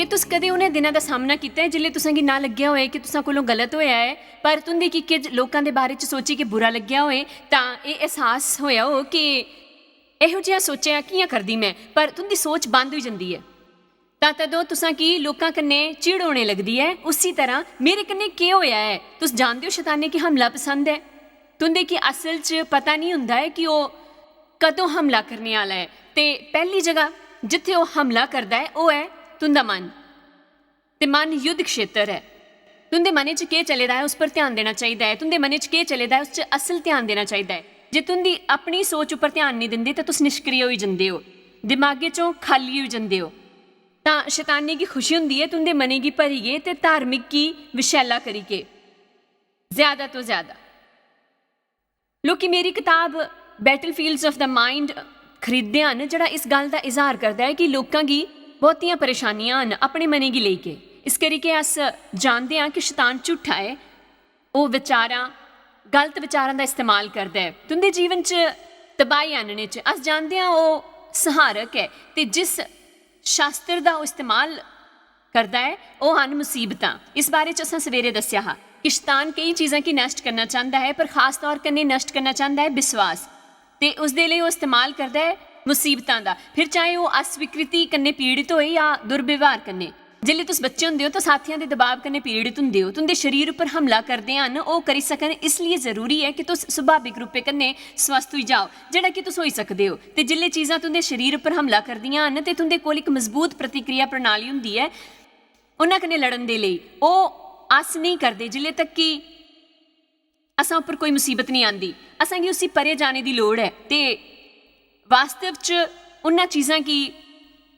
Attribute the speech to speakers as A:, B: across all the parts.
A: कि तुस कदें उन्हें दिनों का सामना किया है जिल्ले तुसें गी ना लग्या होए कि तुसां कोलों गलत होया है, पर तुंदी कि किज लोकां दे बारे च सोची कि बुरा लग्या होए तां ये एहसास होया हो कि इहो जिहा सोचिया कियां करदी मैं, पर तुंदी सोच बंद होई जंदी है। तां तदों तुसां की लोकां कन्नै चिड़ होने लगदी है। उसी तरह मेरे कन्नै केह् होया है, तुस जानदे हो शैताने की हमला पसंद है। तुंदे की असल च पता नहीं हुंदा है कि ओह कदों हमला करने आला है, ते पहली जगह जिथे ओह हमला करदा है ओह है तुंदा मन। ते मन युद्ध क्षेत्र है। तुंदे मने च केह् चले दा है उस पर ध्यान देना चाहिए है। तुंदे मने च केह् चले दा है उस च असल ध्यान देना चाहिए है। जे तुंदी अपनी सोच उपर ध्यान नहीं दिंदे तो तुस निष्क्रिय होई जंदे हो, दिमागे चों खाली होई जंदे हो। तां शैताने की खुशी हुंदी है तुंदे मने गी भरिए ते धार्मिक की विशैला करिके ज्यादा तो ज्यादा। लोकी मेरी किताब बैटलफील्ड्स ऑफ द माइंड खरीददे हन, जिहड़ा इस गल दा इजहार करदा है कि लोकां गी बहुतियां परेशानियां हन अपने मने गी लेके। इस करिके अस जानते हैं कि शैतान झूठा है, वह विचारां गलत विचारां दा इस्तेमाल करदा है तुंदे जीवन च तबाही आनने च। अस जानते हैं वह सहारक है, ते जिस शास्त्र दा वह इस्तेमाल करदा है वह हन मुसीबतां। इस बारे च असां सवेरे दस्सिया हा कि शैतान कई चीज़ां की नष्ट करना चाहता है, पर खास तौर कन्नै नष्ट करना चाहता है विश्वास, ते उस दे लई वह इस्तेमाल करदा है मुसीबतां दा। फिर चाहे वह अस्वीकृति कन्नै पीड़ित होए या दुर्व्यवहार कन्नै। जिल्ले तुस बच्चे हुंदे हो तो साथियां दे दबाव कन्नै पीड़ित हुंदे हो, तुंदे शरीर उपर हमला करदे हन, ओह करी सकन इसलिए जरूरी है कि तुस सुभाविक रूपे कन्नै स्वस्थ होई जाओ, जेह्ड़ा कि तुस होई सकदे हो। ते जिल्ले चीज़ां तुंदे शरीर उपर हमला करदियां हन ते तुंदे कोल इक मजबूत प्रतिक्रिया प्रणाली हुंदी है उन्हां कन्नै लड़न दे लई। ओह आस नहीं करदे जिल्ले तक कि असां उपर कोई मुसीबत नहीं आंदी, असां गी उसी परे जाने दी लोड़ है। ते वास्तव च उन्हां चीज़ां की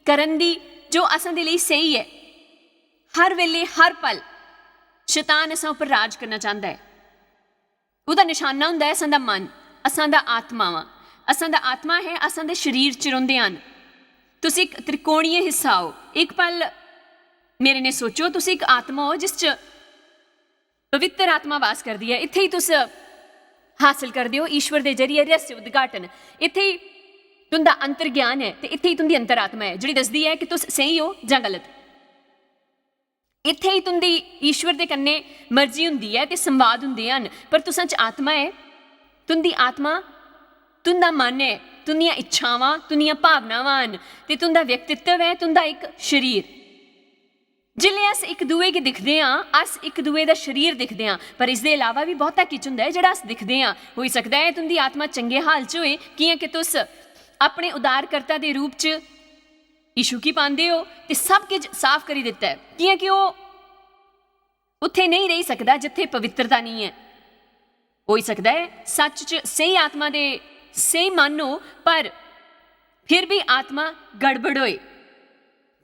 A: करन दी जो असां दे लई सही है। हर वेले हर पल शैतान असां उपर राज करना चाहता है। उसदा निशाना हुंदा है असां दा मन, असां दा आत्मा वा। असां दा आत्मा है असां दे शरीर च रौंदे हन। तुस एक त्रिकोणीय हिस्सा हो। एक पल मेरे ने सोचो, तुस एक आत्मा हो जिस च पवित्र आत्मा वास करदी है। इत्थे ही तुस हासिल करदे हो ईश्वर दे जरिए रहस्य उद्घाटन। इत्थे ही तुंदा अंतर ज्ञान है, ते इत्थे ही तुंदी अंतर आत्मा है जिहड़ी दसदी है कि तुस सही हो जां गलत। इत्थे ही तुंदी ईश्वर दे कन्नै मर्जी हुंदी है ते संवाद हुंदे हन, पर तुसां च आत्मा है। तुंदी आत्मा तुंदा मन है, तुंदियां इच्छावां तुंदियां भावनावां हन, ते तुंदा व्यक्तित्व है, तुंदा एक शरीर। जिल्ले अस एक दूए गी दिखदे हां अस एक दूए दा शरीर दिखदे हां, पर इसदे इलावा भी बहुता किश हुंदा है जेह्ड़ा अस दिखदे हां। होई सकदा है तुंदी आत्मा चंगे हाल च होए, कियां कि तुस अपने उदारकर्ता दे रूप च यीशु की पांदे हो ते सब किश साफ करी दित्ता है, कियां कि ओह उत्थे नहीं रही सकदा जिथे पवित्रता नहीं है। होई सकदा है सच च सही आत्मा दे सही मन हो, पर फिर भी आत्मा गड़बड़ होए।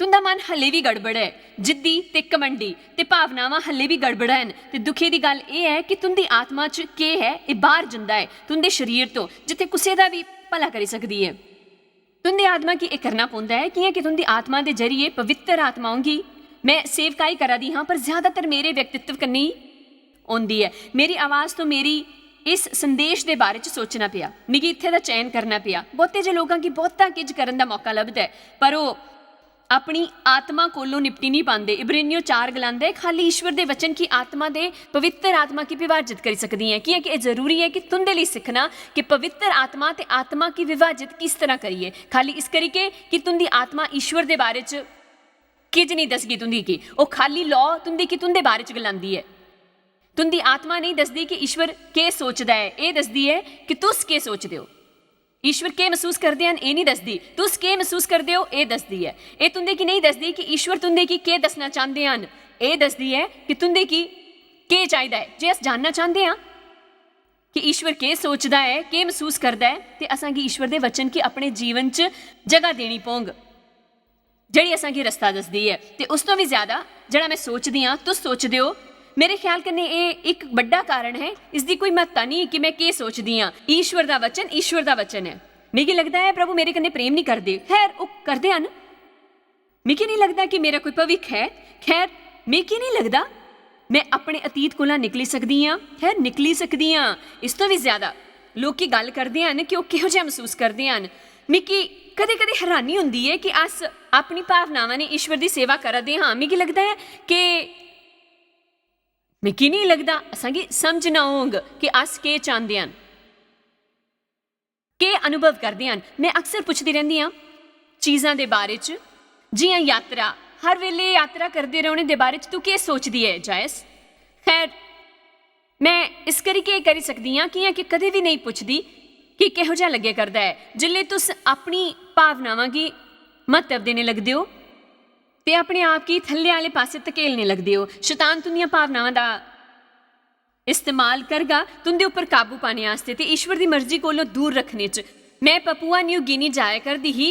A: तुंदा मन हले भी गड़बड़ है, जिद्दी ते कमंडी ते भावनावां हले भी गड़बड़ हन। ते दुखे दी गल एह है कि तुंदी आत्मा च केह् है, एह बाहर जंदा है तुंदे शरीर तो, जिथे कुसै दा भी भला करी सकदी है। तुंदी आत्मा की एह करना पौंदा है, कियां कि तुंदी आत्मा दे जरिए पवित्र आत्मा होंगी। मैं सेवकाई करा दी हाँ, पर ज्यादातर मेरे व्यक्तित्व कन्नै ही होंदी है। मेरी आवाज़ तो मेरी इस संदेश के बारे च सोचना पिया, मिगी इत्थे दा चयन करना पिया। बहुते जे लोगों की बहुता किश करन दा मौका लभदा है, पर वो अपनी आत्मा कोलों निपटी नहीं पाते। इब्रानियों 4 गलांदा है खाली ईश्वर के वचन की आत्मा दे पवित्र आत्मा की विभाजित करी सकती हैं। कि जरूरी है कि तुंदे लिए सीखना कि पवित्र आत्मा ते आत्मा की विभाजित किस तरह करिए, खाली इस करिके कि तुंदी आत्मा ईश्वर के बारे च किज नहीं दसगी तुंदी की, वो खाली लॉ तुंदी की तुंदे बारे च गलांदी है। तुंदी आत्मा नहीं दसदी कि ईश्वर के सोचदा है, ये दसदी है कि तुस के सोचदे हो। ईश्वर के महसूस करते हैं ये नहीं दसदी, तुस के महसूस करते हो ये दसदी है। ये तुंदे की नहीं दसदी कि ईश्वर तुंदे की के दसना चाहते हैं, ये दसदी है कि तुंदे की के चाहिदा है। जे अस जानना चाहते हैं कि ईश्वर के सोचदा है, के महसूस करता है, तो असां गी ईश्वर के वचन की अपने जीवन च जगह देनी पौंग, जिहड़ी असां गी रस्ता दसदी है। तो उस तो भी ज्यादा जिहड़ा मैं सोचदी हाँ तुस सोचदे हो, मेरे ख्याल कन्नै ये एक बड़ा कारण है। इसकी कोई महत्ता नहीं कि मैं के सोचदी हाँ। ईश्वर का वचन ईश्वर का वचन है। मिगी लगता है प्रभु मेरे कन्नै प्रेम नहीं करते, खैर वो करते हैं। मिगी नहीं लगता कि मेरा कोई भविख है, खैर मिगी नहीं लगता मैं अपने अतीत कोला निकली सकदी हाँ, खैर निकली सकदी हाँ। इस तो भी ज्यादा लोग गल करते हैं कि वह किहो जिहा महसूस करते हैं। मिगी कदे कदे हैरानी होंदी है कि अस अपनी भावनावां ने ईश्वर की सेवा करदे हाँ। मिगी लगता है कि मिगी नहीं लगता असांगी समझ ना होग कि अस के चाहते हैं, के अनुभव करते हैं। मैं अक्सर पुछदी रहंदी हाँ चीज़ां दे बारे च, जियां यात्रा, हर वेले यात्रा करते रहने के बारे तू के सोचती है जायस। खैर मैं इस करी के करी सकती हाँ कि कदे भी नहीं पुछदी कि किहो जिहा लग्गे करदा है। जिल्ले तुस अपनी भावनावां गी महत्व देने लगदे हो ते अपने आप गी थल्ले आले पासे धकेलने लगदे हो, शैतान तुंदियां भावनावां दा इस्तेमाल करगा तुंदे उपर काबू पाने आस्ते ते ईश्वर की मर्जी कोलों दूर रखने च। मैं पपुआ न्यू गिनी जाया करदी ही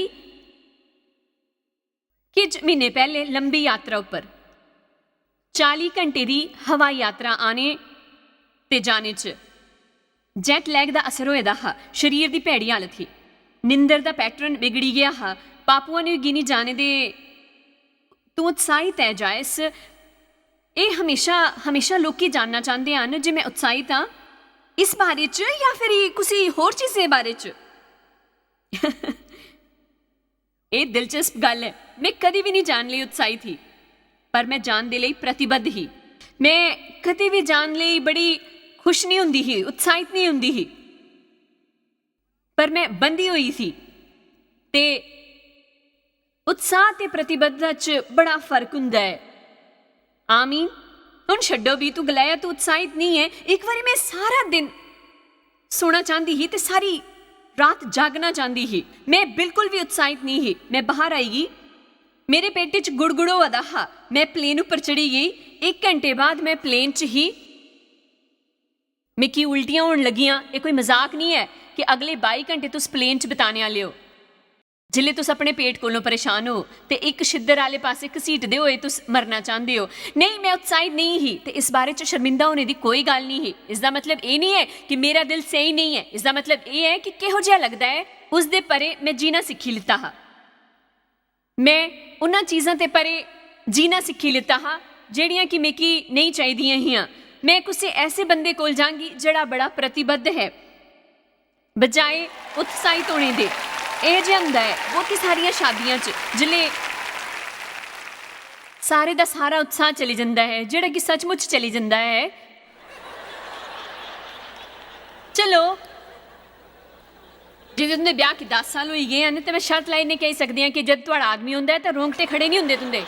A: कुछ महीने पहले लंबी यात्रा उपर 40 घंटे की हवाई यात्रा आने ते जाने च जैट लैग का असर होए दा हा। शरीर की भैड़ी हालत ही, निंदर का पैटर्न बिगड़ी गया हा। पापुआ न्यू गिनी जाने दे तू उत्साहित है जायस? ये हमेशा हमेशा लोग जानना चाहते हैं जे मैं उत्साहित हाँ इस बारे च या फिर किसी होर चीज़ के बारे च। ये दिलचस्प गल है। मैं कभी भी नहीं जान ली उत्साहित ही, पर मैं जान दे लई प्रतिबद्ध ही। मैं कभी भी जान लई बड़ी खुश नहीं हुंदी ही, उत्साहित नहीं हुंदी ही, पर मैं बंधी हुई थी। ते उत्साह ते प्रतिबद्धता च बड़ा फर्क हुंदा है। आमीन। हुण छड्डो भी, तू गलाया तू उत्साहित नहीं है। एक बारी मैं सारा दिन सोना चाहती ही ते सारी रात जागना चाहती ही। मैं बिल्कुल भी उत्साहित नहीं ही। मैं बाहर आई गई, मेरे पेट च गुड़गुड़ होआ दा हा। मैं प्लेन उपर चढ़ी गई। 1 घंटे बाद मैं प्लेन च ही मिकी उल्टियां होने लगियां। ये कोई मजाक नहीं है कि अगले 22 घंटे तुस प्लेन च बिताने आले हो। जिले तुस अपने पेट कोलों परेशान हो तो एक छिद्र आले पासे घसीटते हुए तुस मरना चाहते हो। नहीं, मैं उत्साहित नहीं ही तो इस बारे च शर्मिंदा होने की कोई गल नहीं है। इसका मतलब ये नहीं है कि मेरा दिल सही नहीं है। इसका मतलब ये है कि किहो जिहा लगता है उस दे परे मैं जीना सीखी लिता हा। मैं उन्हां चीज़ां ते परे जीना सीखी लिता हा ਜਿਹੜੀਆਂ कि मिकी नहीं चाहिए हियां। मैं किसी ऐसे बंदे कोल जांगी जड़ा बड़ा प्रतिबद्ध है बजाए उत्साहित होने दे। ਇਹ ਜਿਹਾ ਹੁੰਦਾ ਹੈ ਬਹੁਤ ਸਾਰੀਆਂ ਸ਼ਾਦੀਆਂ 'ਚ ਜਿਲੇ ਸਾਰੇ ਦਾ ਸਾਰਾ ਉਤਸ਼ਾਹ ਚਲੀ ਜਾਂਦਾ ਹੈ, ਜਿਹੜਾ ਕਿ ਸੱਚਮੁੱਚ ਚਲੀ ਜਾਂਦਾ ਹੈ। ਚਲੋ ਜੇ ਤੁੰਦੇ ਵਿਆਹ ਕੇ 10 ਸਾਲ ਹੋਈ ਗਏ ਹਨ ਤੇ ਮੈਂ ਸ਼ਰਤ ਲਾਈ ਨਹੀਂ ਕਹਿ ਸਕਦੀ ਹਾਂ ਕਿ ਜਦ ਤੁਹਾਡਾ ਆਦਮੀ ਹੁੰਦਾ ਹੈ ਤਾਂ ਰੋਂਗਟੇ ਖੜੇ ਨਹੀਂ ਹੁੰਦੇ ਤੁੰਦੇ।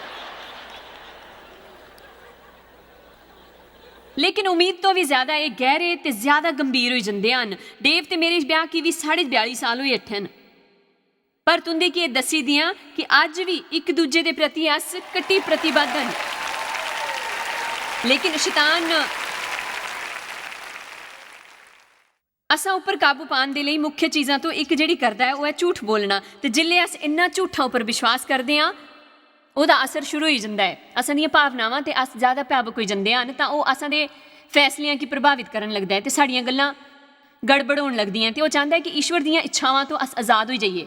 A: लेकिन उम्मीद तो भी ज़्यादा ये गहरे तो ज़्यादा गंभीर हो जाते हैं। डेव तो मेरे ब्याह की भी 42.5 साल हुए अठन, पर तुंदे की दसी दियाँ कि अज भी एक दूजे के प्रति अस कट्टी प्रतिबद्ध हैं। लेकिन शैतान असा उपर काबू पाने के लिए मुख्य चीज़ों तो एक जिहड़ी करता है वह है झूठ बोलना। तो जिले अस इन्हां झूठों उपर विश्वास करते हैं ਉਹਦਾ असर शुरू हो जाता है। असां ਦੀਆਂ ਭਾਵਨਾਵਾਂ ਤੇ अस ज़्यादा भावुक हो जाते हैं तो वह असां दे फैसलियां की प्रभावित करन लगता है तो साड़ियां गल्लां गड़बड़ होने लगदियां। तो वह चाहता है कि ईश्वर दीयां इच्छावां तो अस आज़ाद हो जाइए।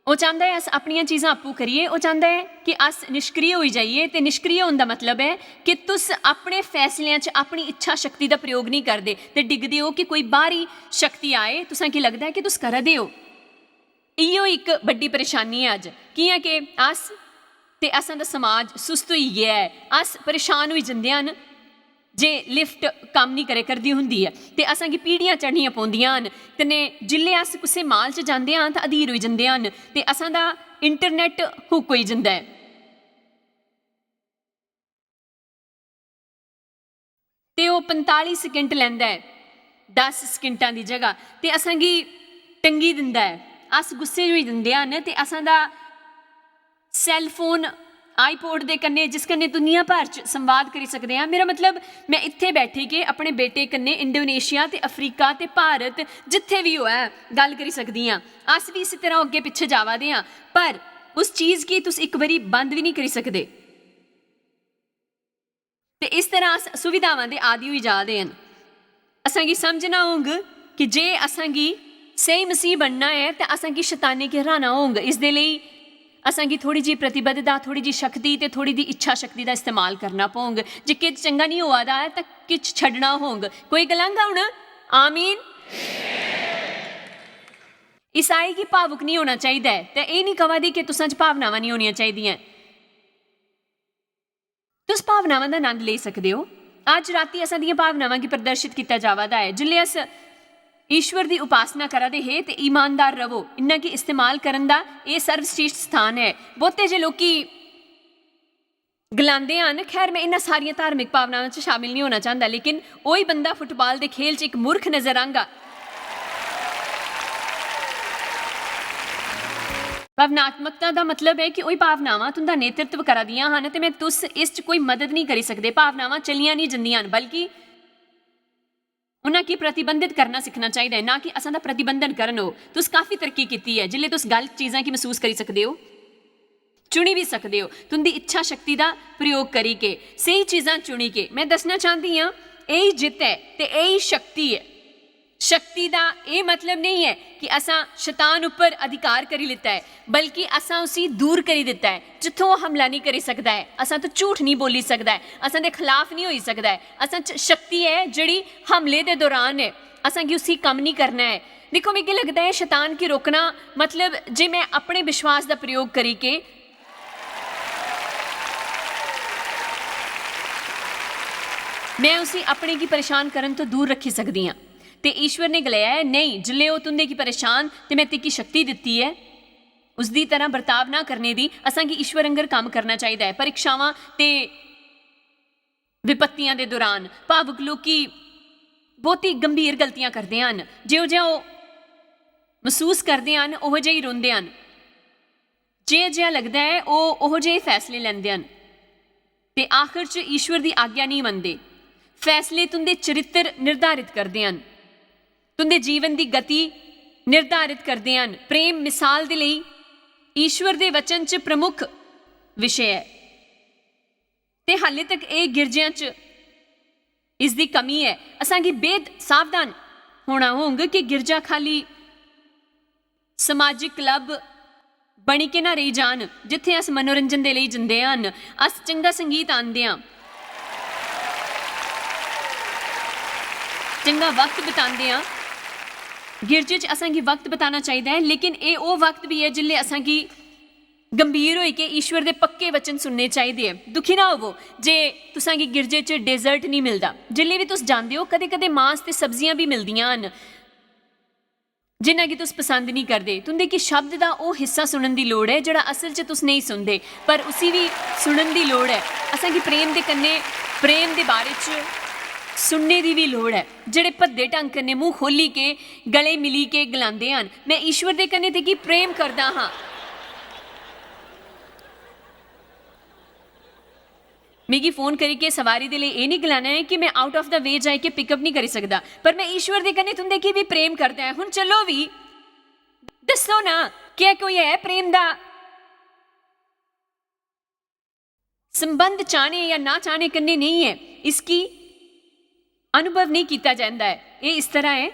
A: वह चाहता है अस अपनियां चीज़ां आपू करिए। वह चाहता है कि अस निष्क्रिय हो जाइए। तो निष्क्रिय होने का मतलब है कि तुस अपने फैसलियां च अपनी इच्छा शक्ति का प्रयोग नहीं करते तो डिगदे हो कि कोई बाहरी शक्ति आए। तुसां की लगता है कि तुस करदे हो। इहो एक बड़ी परेशानी है अज कियां कि अस ते असां दा समाज सुस्त होई गया है। अस परेशान हो जाते हैं जे लिफ्ट काम नहीं करे करदी हुंदी है तो असां की पीढ़ियां चढ़नियां पौंदियां न। ते जिले अस किसी माल च जाते हैं तो अधीर हो जाते हैं तो असां दा इंटरनेट हुक हो जाता है। तो वह 45 सेकंड लैंदा है 10 सेकंडां की जगह तो असां की टंगी दिंदा है। अस गुस्से हो जाते हैं तो असां दा सैलफोन आईपोड के कन्ने जिस कन्ने दुनिया भर च संवाद करी सकते हैं। मेरा मतलब मैं इत्थे बैठी के अपने बेटे कन्ने इंडोनेशिया ते अफ्रीका ते भारत जिथे भी हो गल करी सकती हाँ। अस भी इसी तरह अगे पिछे जावा दे हाँ, पर उस चीज़ की तुस एक बारी बंद भी नहीं करी सकते। तो इस तरह अस सुविधावां दे आदि होई जा रहे हैं। असां की समझना होग कि जे असां की सही मसीह बनना है तो असां की शैतानी के हराना होग। इस दे लई असां की थोड़ी जी प्रतिबद्धता, थोड़ी जी शक्ति ते थोड़ी जी इच्छा शक्ति का इस्तेमाल करना पौग। जे किच चंगा नहीं हुआ दा तो किच छड्डना होग। कोई गलांगा हुण आमीन। ईसाई की भावुक नहीं होना चाहिए तो ये नहीं कहादी कि तुसां च भावनावां नहीं होनियां चाहिए। तुस भावनावां दा आनंद ले सकते हो। अज राती असां दियां भावनावां गी प्रदर्शित किया जावदा है। जिल्ले अस ईश्वर की उपासना करा दे है तो ईमानदार रवो। इन्ना की इस्तेमाल करन दा ये सर्वश्रेष्ठ स्थान है। बहुते जे लोकी गलांदे हन, खैर मैं इन्हां सारियां धार्मिक भावनावां च शामिल नहीं होना चाहता, लेकिन वही बंदा फुटबाल के खेल च एक मूर्ख नजर आंगा। भावनात्मकता का मतलब है कि वही भावनावां तुंदा नेतृत्व करा दियां हन ते मैं तुस इस च कोई मदद नहीं करी सकते। भावनावां चलियां नहीं जंदियां हन, बल्कि उन्हें की प्रतिबंधित करना सीखना चाहिए, ना कि असां दा प्रतिबंधन करन हो। तुस काफ़ी तरक्की की है जिल्ले तुस गलत चीज़ां की महसूस करी सकते हो, चुनी भी सकते हो तुंदी इच्छा शक्ति का प्रयोग करी के, सही चीज़ां चुनी के। मैं दसना चाहती हाँ यही जित है तो यही शक्ति है। शक्ति का ये मतलब नहीं है कि असा शैतान उपर अधिकार करी लिता है, बल्कि असा उसी दूर करी दिता है जिथों वो हमला नहीं करी सकता है। असा तो झूठ नहीं बोली सकता है, असा दे खिलाफ नहीं हो सकता है। असा शक्ति है जिहड़ी हमले के दौरान है, असा की उसी कम नहीं करना है। देखो मिगी लगता है शैतान की रोकना मतलब जे मैं अपने विश्वास का प्रयोग करी के मैं उसी अपने की परेशान करन तो दूर रखी सकती हाँ। तो ईश्वर ने गलाया है नहीं, जिले वो तुंदे की परेशान तो मैं तेकी शक्ति दी है, उसकी तरह बर्ताव ना करने दी असा की ईश्वर अंगर काम करना चाहिए है। परीक्षावां ते विपत्तियां दे दौरान भावुक लोग बहुत ही गंभीर गलतियां करते हैं। जो जो महसूस करते हैं उहो जिहा ही रोंदे हैं, जे जिहा लगता है उहो जिहे फैसले लैंदे हैं ते आखिर च ईश्वर की आग्ञा नहीं मनते। फैसले तुंदे चरित्र निर्धारित करते हैं, तुंदे जीवन की गति निर्धारित करते हैं। प्रेम मिसाल दे लई ईश्वर के वचन च प्रमुख विषय है ते हाले तक ये गिरजियां च इसकी कमी है। असां गी बेद सावधान होना होंगे कि गिरजा खाली समाजिक क्लब बनी के ना रही जान जिथे अस मनोरंजन के लिए जाते हैं, अस चंगा संगीत आंदे हैं, चंगा वक्त बिताते हैं। गिरजे च असां गी वक्त बिताना चाहिए है, लेकिन ये वो वक्त भी है जिले असां गी गंभीर होई के ईश्वर के पक्के वचन सुनने चाहिए। दुखी ना होवो जे तुसां गी गिरजे च डेजर्ट नहीं मिलता। जिले भी तुस जांदे हो कदे कदे मांस ते सब्जियां भी मिलदियां हन जिन्हां गी तुस पसंद नहीं करते। तुंदे की शब्द का वो हिस्सा सुनने की लोड़ है जिहड़ा असल च तुस नहीं सुनते, पर उसी भी सुनने की लोड़ है। असां गी प्रेम के कन्ने प्रेम के बारे च सुनने की भी लोड़ है। जिहड़े भद्दे ढंग कन्ने मूँह खोली के गले मिली के गलांदे हन मैं ईश्वर के कन्ने ते की प्रेम करदा हाँ, मिगी फोन करी के सवारी के लिए ये नहीं गलाना है कि मैं आउट ऑफ द वे जाए के पिकअप नहीं करी सकता, पर मैं ईश्वर के कन्ने तुंदे की भी प्रेम करता है। हुण चलो भी दसो ना क्या कोई है प्रेम का संबंध चाहने या ना चाहने कन्ने नहीं है, इसकी अनुभव नहीं किया जाता है। ये इस तरह है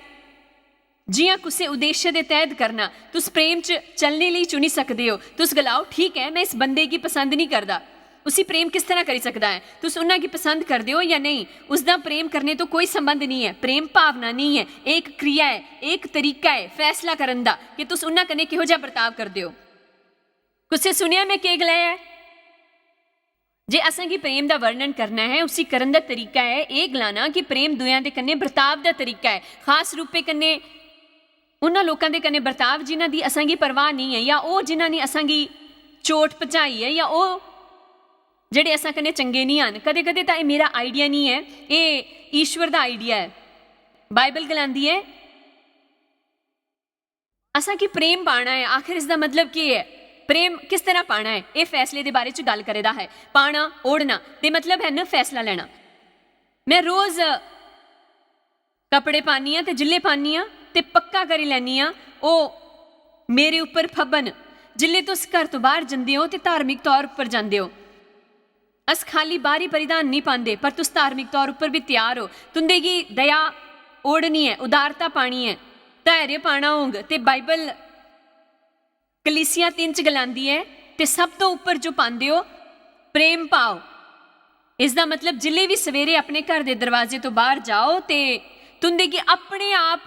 A: जियां कुछ उद्देश्य के तहत करना। तुस प्रेम च चलने लिए चुनी सकते हो। तुस गलाओ ठीक है मैं इस बंदे की पसंद नहीं करता, उसी प्रेम किस तरह करी सकता है। तुस उन्हां की पसंद करते हो या नहीं, उसका प्रेम करने तो कोई संबंध नहीं है। प्रेम भावना नहीं है, एक क्रिया है, एक तरीका है फैसला करन दा कि तुस उन्हां कन्ने किहो जिहा बर्ताव करते हो। कुछ सुनिया मैं के गलाया है जे असां की प्रेम का वर्णन करना है उसी करन दा तरीका है ये गलाना कि प्रेम दुआं दे कन्ने बर्ताव का तरीका है, खास रूपे कन्ने उन्हां लोकां दे कन्ने बर्ताव जिन्हां दी असां की परवाह नहीं है, या वो जिन्हां ने असां की चोट पहुँचाई है, या वो ਜਿਹੜੇ असां कन्ने चंगे नहीं हैं। कदे कदे तो मेरा आइडिया नहीं है, ये ईश्वर का आइडिया है। बाइबल गलांदी है असां की प्रेम पाना है। आखिर इसका मतलब क्या है, प्रेम किस तरह पाना है, ये फैसले के बारे च गल करेदा है। पाना ओढ़ना ते मतलब है ना फैसला लेना। मैं रोज़ कपड़े पानी हाँ तो जिले पानी हाँ तो पक्का करी लैनी हाँ वो मेरे उपर फबन। जिले तुस घर तो बाहर जाते हो तो धार्मिक तौर पर जाते हो, अस खाली बाहरी परिधान नहीं पाते पर तुस धार्मिक तौर पर भी तैयार हो। तुंदे की दया ओढ़नी है, उदारता पानी है, धैर्य पाना होंग। ते बाइबल कलीसिया 3 च गलांदी है ते सब तो उपर जो पाते हो प्रेम पाओ। इसका मतलब जिले भी सवेरे अपने घर के दरवाजे तो बाहर जाओ तो तुंदे की अपने आप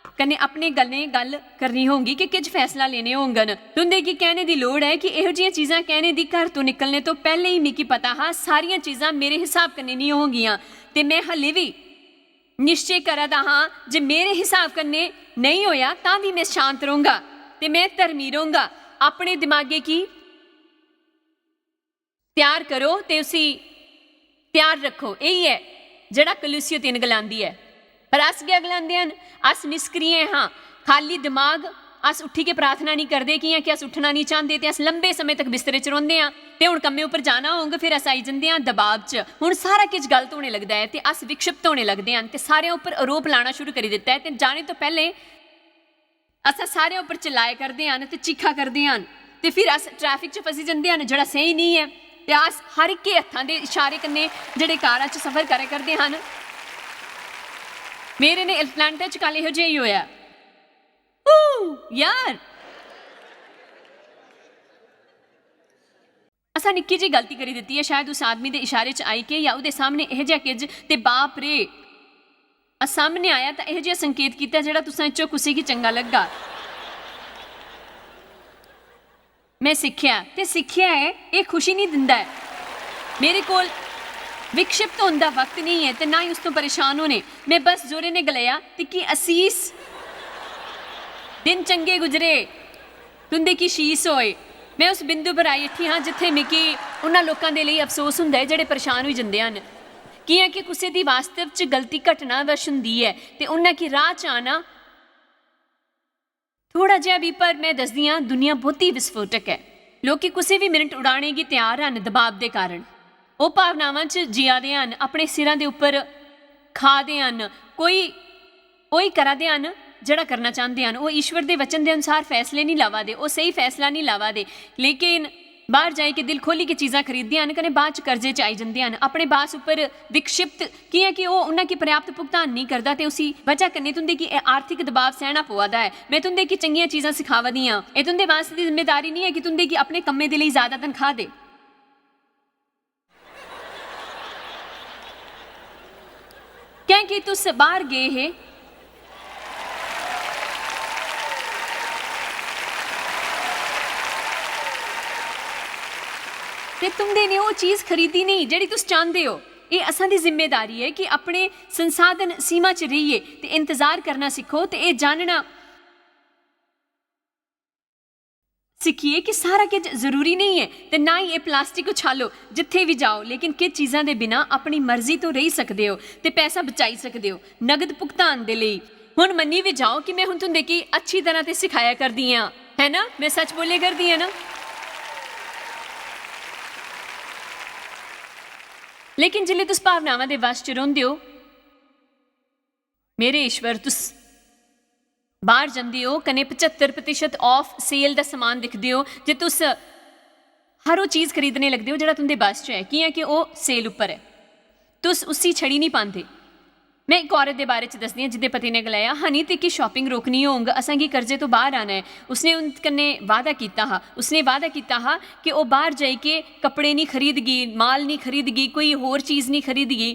A: कन्नै अपने गल करनी होगी कि किज फैसला लेने होंगन। तुंदे की कहने की लोड़ है कि इहो जिहियां चीज़ां कहने दी घर तो निकलने तो पहले ही मिगी पता हा सारियां चीज़ां मेरे हिसाब कन्नै नहीं होंगियां ते मैं हले भी निश्चय करा दा हाँ जे मेरे हिसाब कन्नै नहीं होया तां भी मैं शांत रहूँगा ते मैं धर्मी रहूँगा। अपने दिमागे की तैयार करो ते उसी तैयार रखो। यही है ਜਿਹੜਾ कलूसियो 3 गलांदी है। पर अस क्या गलांदे हैं? अस निष्क्रिय हाँ, खाली दिमाग। अस उठी के प्रार्थना नहीं करते कि अस उठना नहीं चाहते तो अस लंबे समय तक बिस्तरे च रोंदे हाँ ते हुण कम्मे उपर जाना होगा फिर अस आई जांदे हाँ दबाव च। हुण सारा कुछ गलत होने लगता है तो अस विक्षिप्त होने लगते हैं ते सारे उपर आरोप लाना शुरू कर दिता है ते जाने तो पहले अस सारे उपर चिल्लाया करते हैं ते चीखा करते हैं ते फिर अस ट्रैफिक च फसी जाते हैं जिहड़ा सही नहीं है ते अस हर एक हत्थां दे इशारे कन्नै जिहड़े कारां च सफ़र करा करते हैं। मेरे ने एटलांटा च कल इहो जिहा ही होया यार। असा निक्की जी गलती करी दी है शायद उस आदमी के इशारे च आई के या उहदे सामने इहो जिहा किज ते बाप रे सामने आया तो इहो जिहा संकेत किया जिहड़ा तुसां चों कुसै गी चंगा लगा। मैं सीखिया ते सीखिया है ये खुशी नहीं दिंदा है। मेरे कोल विक्षिप्त होने का वक्त नहीं है तो ना ही उस तो परेशान होने। मैं बस जोरे ने गलाया ते कि असीस दिन चंगे गुजरे तुंदे की शीस होए। मैं उस बिंदु पर आई उठी हाँ जिथे मिगी उन्होंने लोगों के लिए अफसोस होंदा है जिहड़े परेशान हो जाते हैं कि किसी की वास्तव च गलती घटना वश होंदी है तो उन्हें की राह च आना थोड़ा जिहा भी। पर मैं दसदी हाँ दुनिया बहुत ही विस्फोटक है। लोग किसी भी मिनट उड़ाने की तैयार हैं दबाव के कारण। वो भावनावां च जिया दे हैं अपने सिरां दे उपर खा दे हैं। कोई करा दे हैं जड़ा करना चाहते हैं। वो ईश्वर के वचन के अनुसार फैसले नहीं लावा दे, वो सही फैसला नहीं लावा दे लेकिन बाहर जाए के दिल खोली के चीज़ां खरीदते हैं कने बाद च कर्जे च आई जाते हैं अपने बास उपर विक्षिप्त कि वो उन्हें की पर्याप्त भुगतान नहीं करता तो उसी वजह कन्नै तुंदे की आर्थिक दबाव सहना पवा दा है। मैं तुंदे की चंगियां चीज़ां सिखावा दी हाँ। ये तुंदे वास्ते दी जिम्मेदारी नहीं है कि तुंदे की अपने कम्मे दे लई ज़्यादा तनख्वाह दे। क्योंकि तुस बाहर गए है ते तुंदे ने वो चीज़ खरीदी नहीं जिहड़ी तुस चाहते हो। ये असां दी जिम्मेदारी है कि अपने संसाधन सीमा च रहिए ते इंतजार करना सीखो ते ये जानना सीखिए कि सारा कुछ जरूरी नहीं है ते ना ही ये प्लास्टिक उछालो जिथे भी जाओ लेकिन किस चीज़ां दे बिना अपनी मर्जी तो रही सकते हो ते पैसा बचाई सकते हो नगद भुगतान दे लई। हुण मन्नी भी जाओ कि मैं हुण तुंदे की अच्छी तरह ते सिखाया करदी हाँ है ना, मैं सच बोले करदी हाँ ना। लेकिन जिल्ले तुस भावनावां दे वश च रौंदे हो मेरे ईश्वर तुस बाहर जांदे हो कने 75% ऑफ सेल दा समान दिखदे हो जे तुस हर वो चीज़ खरीदने लगदे हो जिहड़ा तुंदे बस च है कि वो सेल उपर है तुस उसी छड़ी नहीं पाते। मैं एक औरत के बारे च दसदी हाँ जिदे पति ने गलाया हनी ते की शॉपिंग रोकनी होंग असां की कर्जे तो बाहर आना है। उसने उन कन्ने वादा किया हा कि वह बाहर जाके कपड़े नहीं खरीदगी माल नहीं खरीदगी कोई होर चीज़ नहीं खरीदगी।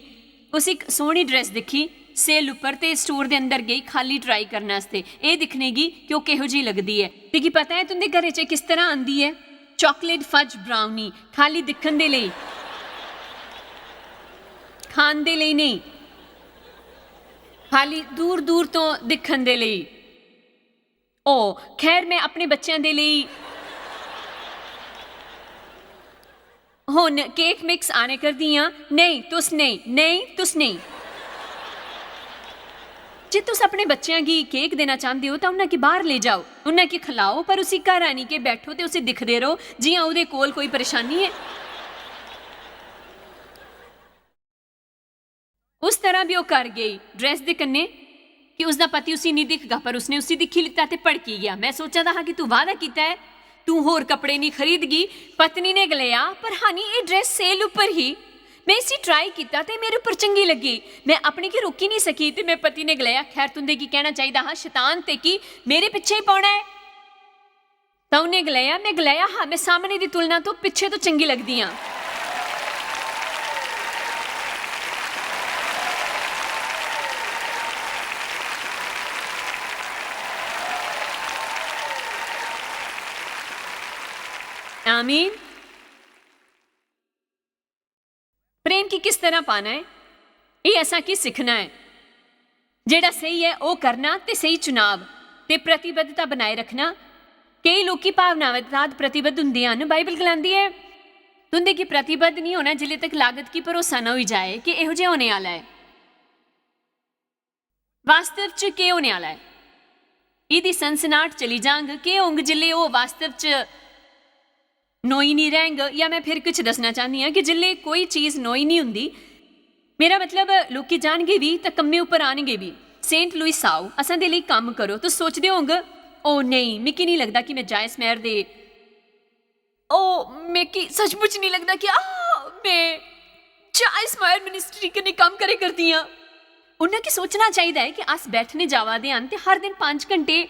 A: उस एक सोहनी ड्रैस दिखी सेल उपर ते स्टोर के अंदर गई खाली ट्राई करने वास्ते ये दिखने की कि वह किहो जी लगती है। ते की पता है तुंदे घरे च किस तरह आंदी है चॉकलेट फज ब्राउनी खाली दिखण दे लई खाण दे लई नहीं खाली दूर दूर तो दिखण दे लई। ओ खैर मैं अपने बच्चों दे लई हुण केक मिक्स आने कर दी हाँ नहीं तुस नहीं जे तुस अपने बच्चों की केक देना चाहते हो तो उन्हें बाहर ले जाओ उन्हें खिलाओ पर उसी घर आनी के बैठो तो उसे दिखते रहो जियां उहदे कोल कोई परेशानी है। उस तरह भी वो कर गई ड्रैस दे कन्ने कि उसका पति उसी नहीं दिखगा पर उसने उसी दिखी लिता ते भड़की गया। मैं सोचा था कि तू वादा किया है तू होर कपड़े नहीं खरीदगी। पत्नी ने गलाया पर हानी ये ड्रैस सेल उपर ही मैं इसी ट्राई किया ते मेरे उपर चंगी लगी मैं अपनी की रोकी नहीं सकी ते मेरे पति ने गलाया खैर तुंदे की कहना चाहिए हाँ शैतान ते की मेरे पिछे ही पाना है। तो उन्हें गलाया हाँ मैं सामने की तुलना तो पिछे तो चंगी लगती हाँ। आमीन। प्रेम की किस तरह पाना है, ये असा की सीखना है। ਜਿਹੜਾ ਸਹੀ ਹੈ ਉਹ ਕਰਨਾ ਤੇ ਸਹੀ ਚੁਣਾਵ ਤੇ ਪ੍ਰਤੀਬੱਧਤਾ ਬਣਾਏ ਰੱਖਣਾ। ਕਈ ਲੋਕੀ ਭਾਵਨਾਵਾਂ ਦੇ ਤਹਿਤ ਪ੍ਰਤੀਬੱਧ ਹੁੰਦੇ ਹਨ। ਬਾਈਬਲ ਕਹਿੰਦੀ ਹੈ ਤੁੰਦੇ ਕੀ ਪ੍ਰਤੀਬੱਧ ਨਹੀਂ ਹੋਣਾ ਜਿਲੇ ਤੱਕ ਲਾਗਤ ਕੀ ਭਰੋਸਾ ਨਾ ਹੋਈ ਜਾਏ ਕਿ ਇਹੋ ਜਿਹਾ ਹੋਣੇ ਵਾਲਾ ਹੈ। ਵਾਸਤਵ 'ਚ ਕੀ ਹੋਣੇ ਵਾਲਾ ਹੈ, ਇਹਦੀ ਸਨਸਨਾਟ ਚਲੀ ਜਾਂਗ ਕਿ ਹੋਂਗ ਜਿਲੇ ਉਹ ਵਾਸਤਵ 'ਚ ਨੋਈ ਨਹੀਂ ਰਹਿੰਗ। ਜਾਂ ਮੈਂ ਫਿਰ ਕੁਝ ਦੱਸਣਾ ਚਾਹੁੰਦੀ ਹਾਂ ਕਿ ਜਿਲੇ ਕੋਈ ਚੀਜ਼ ਨੋਈ ਨਹੀਂ ਹੁੰਦੀ, मेरा मतलब लोग जाएंगे भी तो कम्मे उपर आएंगे भी। सेंट लुइस आओ असा दे लिए काम करो तो सोचते होंगे ओ नहीं मिकी नहीं लगता कि मैं जायस महर दे ओ मिकी सचमुच नहीं लगता कि मैं जायस महर मिनिस्ट्री कने काम करे करती हाँ। उन्हें की सोचना चाहिए है कि अस बैठने जावा दे हैं तो हर दिन 5 घंटे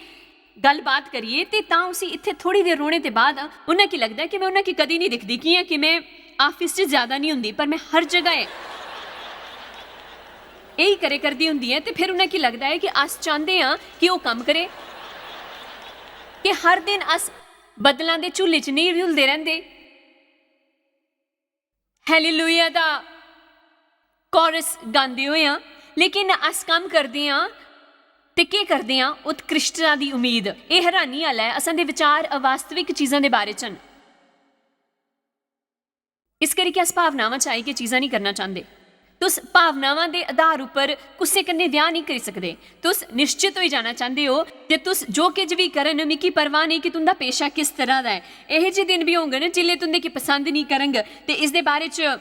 A: गलबात करिए तो तां उसी इत्थे थोड़ी देर रोने के बाद उन्हें की लगता है कि मैं उन्हें की कदी नहीं दिखती कि मैं ऑफिस च ज़्यादा नहीं होंगी पर मैं हर जगह यही करे करती होंगी है। तो फिर उन्हें की लगता है कि अस चाहते हैं कि वह काम करे कि हर दिन अस बदलों के झूले च नहीं झूलते रहते। हालेलुया दा कोरस गाते हुए हाँ, लेकिन अस काम करते हैं तो क्या करते हैं उत्कृष्टता की उम्मीद। यह हैरानी वाला है, असां दे विचार अवास्तविक चीज़ों के बारे च। इस करके अस भावनावां च आई के चीज़ां नहीं करना चाहते। तुस भावनावां दे आधार उपर कुसै कन्नै ब्याह नहीं करी सकदे। तुस निश्चित होई जाना चाहते हो कि तुस जो किश भी करन मिकी परवाह नहीं कि तुंदा पेशा किस तरह दा है। यह जे दिन भी होंगन जिल्ले तुंदे की पसंद नहीं करंग ते इस दे बारे च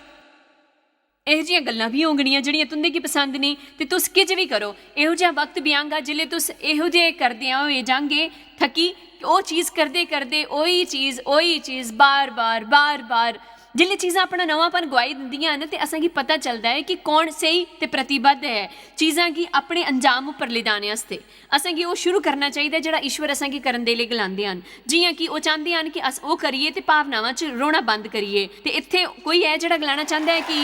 A: ਇਹੋ ਜਿਹੀਆਂ ਗੱਲਾਂ ਵੀ ਹੋਣਗੀਆਂ ਜਿਹੜੀਆਂ ਤੁੰਦੇ ਕੀ ਪਸੰਦ ਨਹੀਂ ਤੇ ਤੁਸੀਂ ਕਿਜ ਵੀ ਕਰੋ। ਇਹੋ ਜਿਹਾ ਵਕਤ ਵੀ ਆਂਗਾ ਜਿਲੇ ਤੁਸੀਂ ਇਹੋ ਜਿਹੇ ਕਰਦਿਆਂ ਹੋਏ ਜਾਂਗੇ ਥਕੀ ਉਹ ਚੀਜ਼ ਕਰਦੇ ਕਰਦੇ ਉਹੀ ਚੀਜ਼ ਬਾਰ-ਬਾਰ जिले चीज़ा अपना नवापन गवाई दिंदियां न ते असां की पता चलता है कि कौन सही ते प्रतिबद्ध है चीज़ां की अपने अंजाम उपर ले जाने वास्ते। असां की वो शुरू करना चाहिए जिहड़ा ईश्वर असां की करन दे लई गलांदे हन। जियां कि वो चाहते हैं कि अस वो करिए ते भावनावां च रोना बंद करिए। ते इत्थे कोई है जिहड़ा गलाना चाहता है कि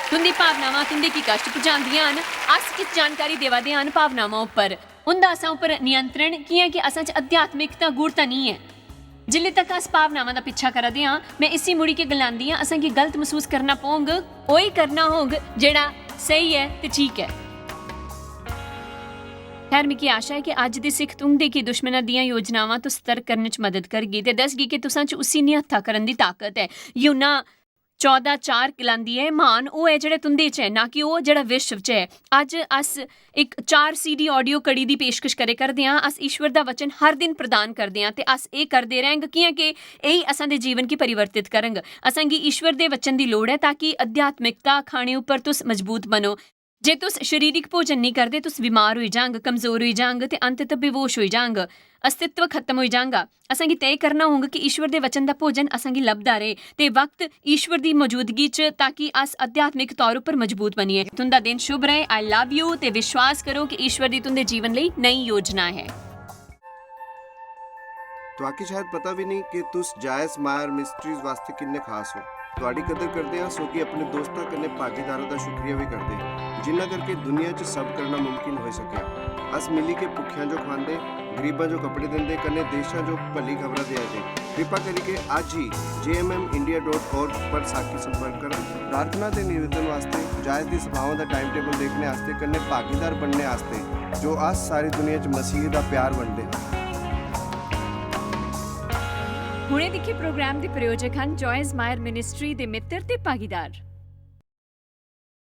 A: तुंदी भावनावां तुंदे की कष्ट पहुंचांदियां हन। अस किस जानकारी देवा दे हन भावनावां उपर, उनदा असां उपर नियंत्रण कियां कि असां च अध्यात्मिकता गूढ़ता नहीं है। जिले तक अस भावनावां का पिछा करते हाँ मैं इसी मुड़ी के गलांदी हाँ असां की गलत महसूस करना पौंग वही करना होग जेड़ा सही है तो ठीक है। खैर मिकी आशा है कि अज दी सिख तुंदे की दुश्मनां दियां योजनावां तो सतर्क करने च मदद करगी ते दसगी कि तुसां च उसी निहत्था करन दी ताकत है। यूना 14:4 कहलांदी है महान वो है जेड़ा तुंदे च है ना कि वो जेड़ा विश्व च है। अज अस एक 4 CD ऑडियो कड़ी की पेशकश करे करते हैं। अस ईश्वर का वचन हर दिन प्रदान करते हैं तो अस ये करते रहेंगे कि यही असां दे जीवन की परिवर्तित करेंगे। असां की ईश्वर के वचन की लोड़ है ताकि अध्यात्मिकता खाने उपर तुस मजबूत बनो। जे तुस शरीरिक भोजन नहीं करते तुस बीमार हो जाओगे, कमज़ोर हो जाओगे तो अंत तक बेहोश हो जाओगे, अस्तित्व खत्म हो जाएगा। असां की तय करना होगा कि ईश्वर के वचन का भोजन असां की लभदा रहे तो वक्त ईश्वर की मौजूदगी च ताकि अस आध्यात्मिक तौर पर मजबूत बनीए। तुंदा दिन शुभ रहे। आई लव यू ते विश्वास करो कि ईश्वर की तुंदे जीवन लई नई योजना है।
B: तो आके शायद पता भी नहीं कि तुस जायस मायर मिस्ट्रीज वास्ते किन्ने खास हो। ਤੁਹਾਡੀ ਕਦਰ ਕਰਦੇ ਹਾਂ ਸੋ ਕਿ ਆਪਣੇ ਦੋਸਤਾਂ ਕਨੇ ਭਾਗੀਦਾਰਾਂ ਦਾ ਸ਼ੁਕਰੀਆ ਵੀ ਕਰਦੇ ਹਾਂ ਜਿਨ੍ਹਾਂ ਕਰਕੇ ਦੁਨੀਆ 'ਚ ਸਭ ਕਰਨਾ ਮੁਮਕਿਨ ਹੋ ਸਕਿਆ। ਅਸ ਮਿਲੀ ਕੇ ਭੁੱਖਿਆਂ ਜੋ ਖਾਂਦੇ, ਗਰੀਬਾਂ ਜੋ ਕੱਪੜੇ ਦਿੰਦੇ, ਕਨੇ ਦੇਸ਼ਾਂ ਜੋ ਭਲੀ ਖਬਰਾਂ ਦੇ ਆਜੇ। ਕਿਰਪਾ ਕਰਕੇ ਅੱਜ ਹੀ jmmindia.org पर साखी संपर्क करें। प्रार्थना के निवेदन वास्ते जायज़ दी सभाओं का टाइम टेबल देखने वास्ते कने भागीदार बनने वास्ते जो अस सारी दुनिया 'ਚ मसीह का प्यार वंडते हैं।
A: ਹੁਣੇ ਦੇਖੇ ਪ੍ਰੋਗਰਾਮ ਦੇ ਪ੍ਰਯੋਜਕ ਹਨ ਜॉयस ਮਾਇਰ ਮਿਨਿਸਟਰੀ ਦੇ ਮਿੱਤਰ ਤੇ ਭਾਗੀਦਾਰ।